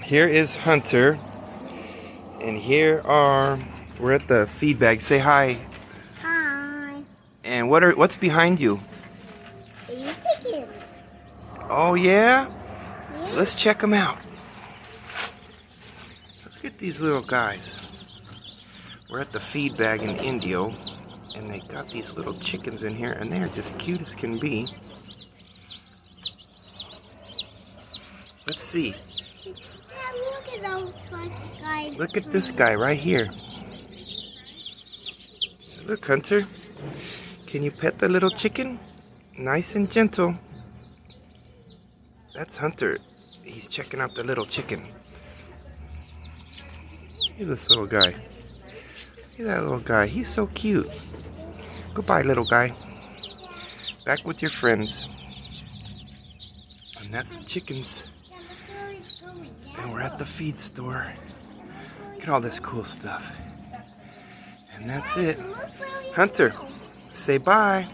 Here is Hunter, and we're at the feed bag. Say hi. Hi. And what's behind you? Your chickens. Oh yeah? Yeah. Let's check them out. Look at these little guys. We're at the feed bag in Indio, and they got these little chickens in here, and they're just cute as can be. Let's see. Look at those guys. Look at this guy right here. Look, Hunter. Can you pet the little chicken? Nice and gentle. That's Hunter. He's checking out the little chicken. Look at this little guy. Look at that little guy. He's so cute. Goodbye, little guy. Back with your friends. And that's the chickens. And we're at the feed store. Look at all this cool stuff. And that's it. Hunter, say bye.